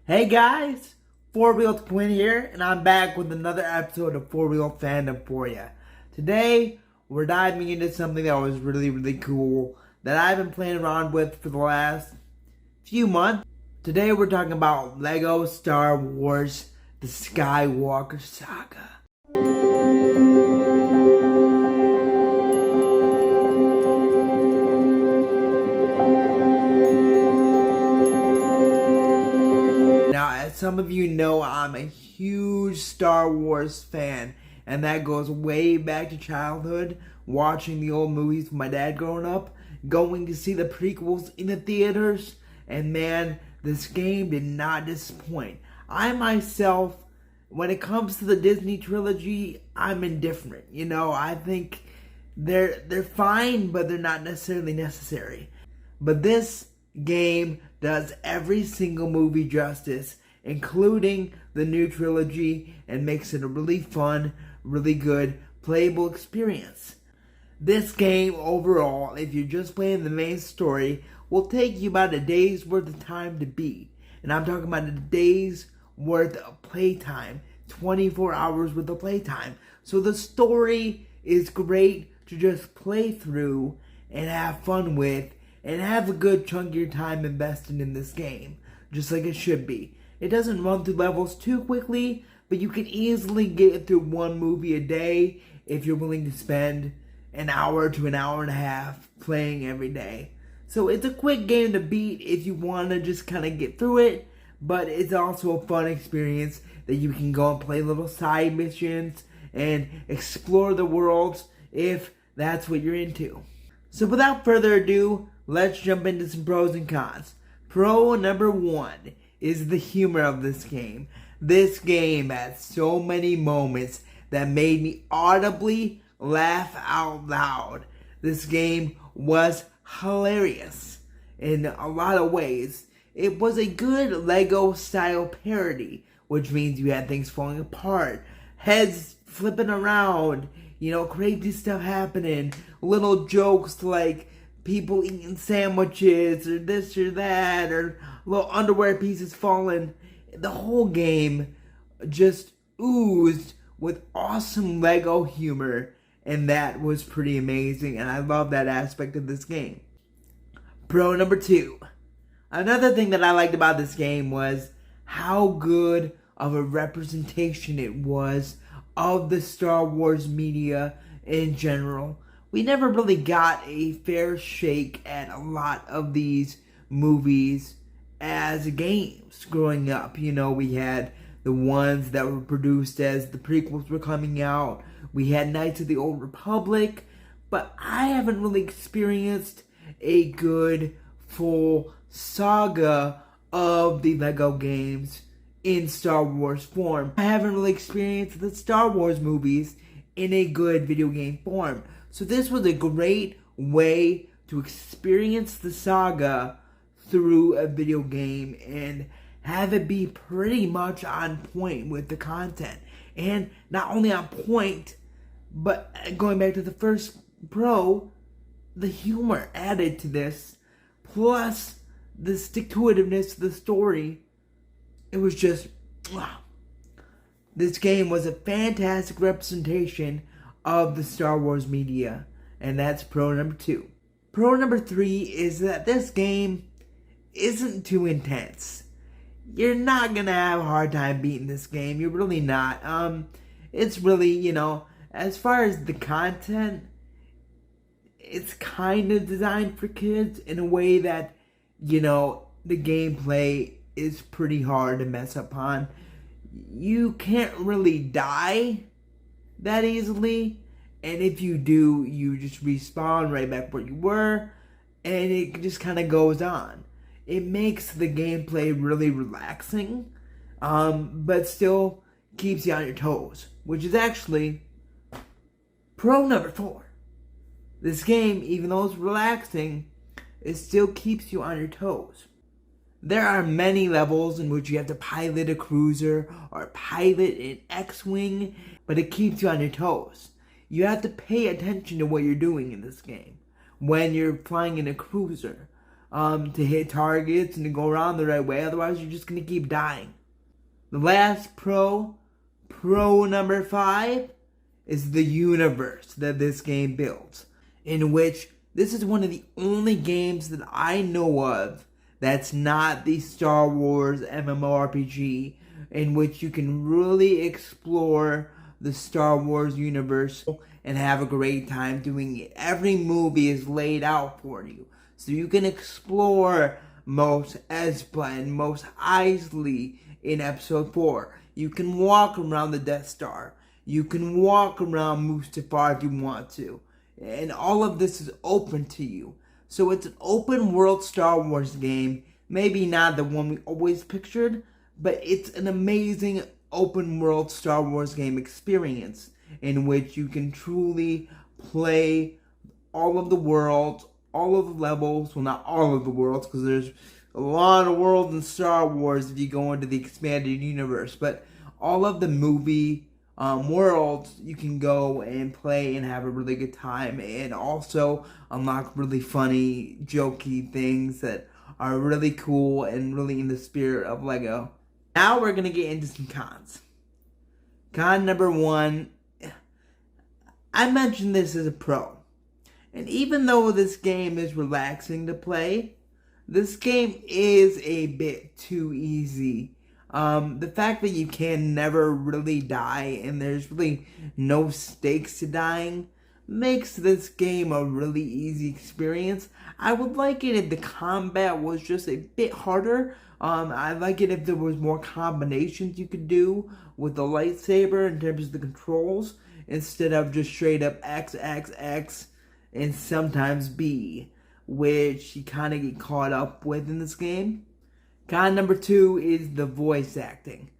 Hey guys, Four Wheeled Quinn here, and I'm back with another episode of Four Wheeled Fandom for you. Today, we're diving into something that was really cool that I've been playing around with for the last few months. Today, we're talking about Lego Star Wars: The Skywalker Saga. Now, as some of you know, I'm a huge Star Wars fan, and that goes way back to childhood, watching the old movies with my dad growing up, going to see the prequels in the theaters, and man, this game did not disappoint. I myself, when it comes to the Disney trilogy, I'm indifferent. I think they're fine, but they're not necessarily necessary. But this game does every single movie justice, including the new trilogy, and makes it a really fun, really good, playable experience. This game overall, if you're just playing the main story, will take you about a day's worth of time to beat. And I'm talking about a day's worth of playtime, 24 hours worth of playtime. So the story is great to just play through and have fun with, and have a good chunk of your time invested in this game, just like it should be. It doesn't run through levels too quickly, but you can easily get through one movie a day if you're willing to spend an hour to an hour and a half playing every day. So it's a quick game to beat if you want to just kind of get through it, but it's also a fun experience that you can go and play little side missions and explore the worlds if that's what you're into. So without further ado, let's jump into some pros and cons. Pro number one is the humor of this game. This game had so many moments that made me audibly laugh out loud. This game was hilarious in a lot of ways. It was a good Lego style parody, which means you had things falling apart, heads flipping around, crazy stuff happening, little jokes like people eating sandwiches or this or that, or little underwear pieces falling. The whole game just oozed with awesome Lego humor, and that was pretty amazing, and I love that aspect of this game. Pro number two. Another thing that I liked about this game was how good of a representation it was of the Star Wars media in general. We never really got a fair shake at a lot of these movies as games growing up. We had the ones that were produced as the prequels were coming out. We had Knights of the Old Republic, but I haven't really experienced a good full saga of the Lego games in Star Wars form. I haven't really experienced the Star Wars movies in a good video game form. So this was a great way to experience the saga through a video game and have it be pretty much on point with the content. And not only on point, but going back to the first pro, the humor added to this, plus the stick-to-itiveness of the story. It was just, wow. This game was a fantastic representation of the Star Wars media, and that's pro number two. Pro number three is that this game isn't too intense. You're not gonna have a hard time beating this game. You're really not. It's really, as far as the content, it's kind of designed for kids in a way that, the gameplay is pretty hard to mess up on. You can't really die that easily, and if you do, you just respawn right back where you were, and it just kind of goes on. It makes the gameplay really relaxing, but still keeps you on your toes, which is actually pro number four. This game, even though it's relaxing, it still keeps you on your toes. There are many levels in which you have to pilot a cruiser or pilot an X-Wing, but it keeps you on your toes. You have to pay attention to what you're doing in this game when you're flying in a cruiser. to hit targets and to go around the right way. Otherwise, you're just going to keep dying. The last pro number 5, is the universe that this game builds, in which this is one of the only games that I know of that's not the Star Wars MMORPG, in which you can really explore the Star Wars universe and have a great time doing it. Every movie is laid out for you, so you can explore Mos Espa and Mos Eisley in Episode 4. You can walk around the Death Star. You can walk around Mustafar if you want to. And all of this is open to you. So it's an open world Star Wars game. Maybe not the one we always pictured, but it's an amazing open world Star Wars game experience in which you can truly play all of the worlds, all of the levels. Well, not all of the worlds, because there's a lot of worlds in Star Wars if you go into the expanded universe. But all of the movie worlds you can go and play and have a really good time, and also unlock really funny, jokey things that are really cool and really in the spirit of Lego. Now we're going to get into some cons. Con number 1, I mentioned this as a pro. And even though this game is relaxing to play, this game is a bit too easy. The fact that you can never really die and there's really no stakes to dying makes this game a really easy experience. I would like it if the combat was just a bit harder. I'd like it if there was more combinations you could do with the lightsaber in terms of the controls, instead of just straight up X, X, X, and sometimes B, which you kind of get caught up with in this game. Con number 2 is the voice acting.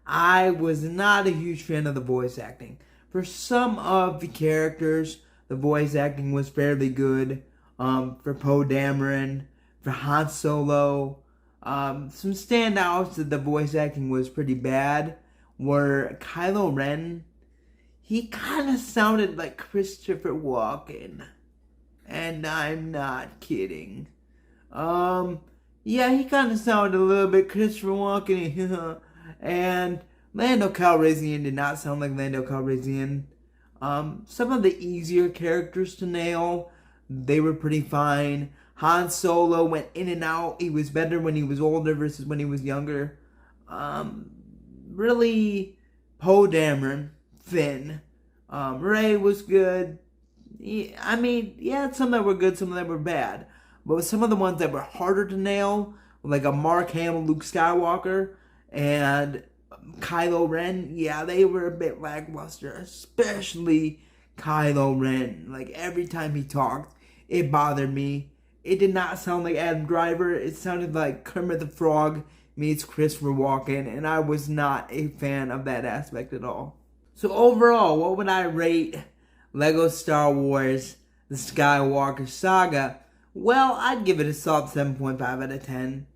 I was not a huge fan of the voice acting. For some of the characters, the voice acting was fairly good. For Poe Dameron, for Han Solo, some standouts that the voice acting was pretty bad were Kylo Ren. He kind of sounded like Christopher Walken. And I'm not kidding. Yeah, he kind of sounded a little bit Christopher Walken. And Lando Calrissian did not sound like Lando Calrissian. Some of the easier characters to nail, they were pretty fine. Han Solo went in and out. He was better when he was older versus when he was younger. Really, Poe Dameron, Finn. Rey was good. I mean, yeah, some that were good, some that were bad. But some of the ones that were harder to nail, like a Mark Hamill, Luke Skywalker, and Kylo Ren, yeah, they were a bit lackluster. Especially Kylo Ren. Like, every time he talked, it bothered me. It did not sound like Adam Driver. It sounded like Kermit the Frog meets Christopher Walken, and I was not a fan of that aspect at all. So overall, what would I rate Lego Star Wars The Skywalker Saga? Well, I'd give it a solid 7.5 out of 10.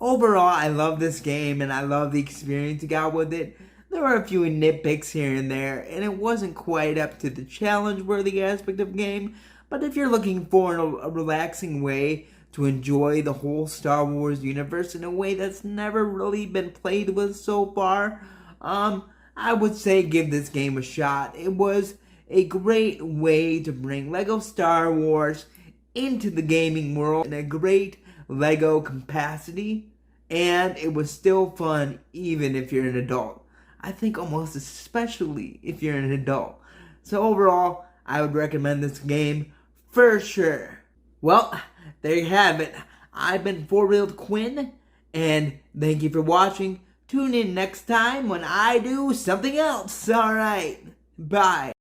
Overall, I love this game and I love the experience I got with it. There were a few nitpicks here and there, and it wasn't quite up to the challenge-worthy aspect of the game. But if you're looking for a relaxing way to enjoy the whole Star Wars universe in a way that's never really been played with so far, I would say give this game a shot. It was a great way to bring Lego Star Wars into the gaming world in a great Lego capacity, and it was still fun even if you're an adult. I think almost especially if you're an adult. So overall, I would recommend this game for sure. Well, there you have it. I've been Four Wheeled Quinn, and thank you for watching. Tune in next time when I do something else. Alright, bye.